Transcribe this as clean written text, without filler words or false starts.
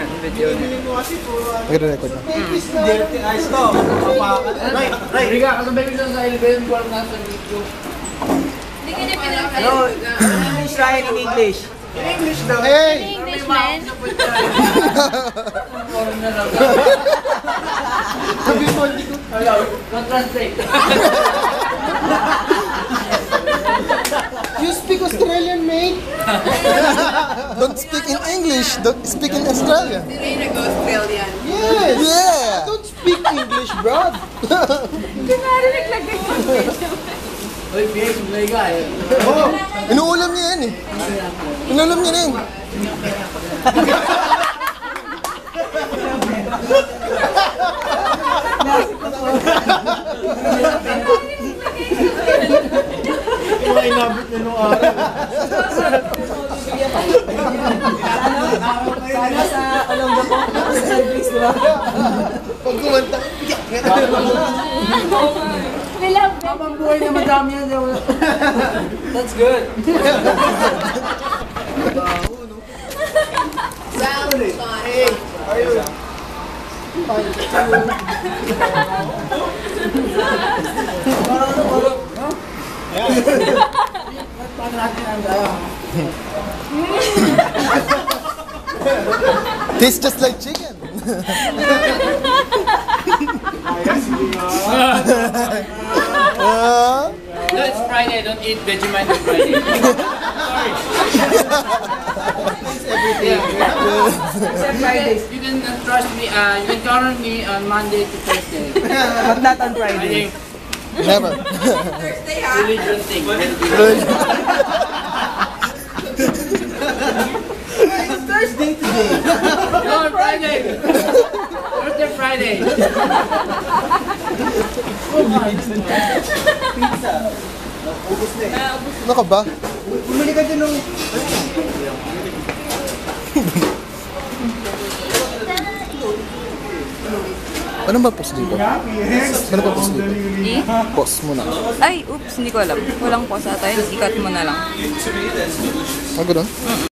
yan, video niya. Nagre-record na. Dirty eyes to. Riga, kasabay ko sa elevator ko lang nasa video. Hindi ka niya pinag-alala. No, English Ryan in English. In English daw. Hey! English man. Sabi mo, hindi ko. Translate. You speak Australian, mate? Don't speak in English. Don't speak in Australian. Hindi rin nag-Australian. Yes! Yeah. I don't speak English, bro. Hindi na rin naglagay ko. Uy, Pies, may ka eh. Oh, inuulam niya yan eh. Inuulam niya na yan. Mga inabot niya nung araw. Sana sa Olongga po. Sa service, di ba? Pag kumanta, We love them. Habang buhay na madami yan. That's good. tastes just like chicken. No, it's Friday. Don't eat Vegemite on Friday. Sorry. Except Fridays. You can trust me. You can count on me on Monday to Thursday. But not on I Friday. think Never. Thursday, ha? religion thing. It's Thursday today. No, on Friday. Thursday, Friday. Ano ka ba? Bumili ka din nung... Ano ba post dito? Ano ba post dito? Post muna. Ay, oops, hindi ko alam. Walang pause ata yun. Ikat mo na lang. Ah, ganun?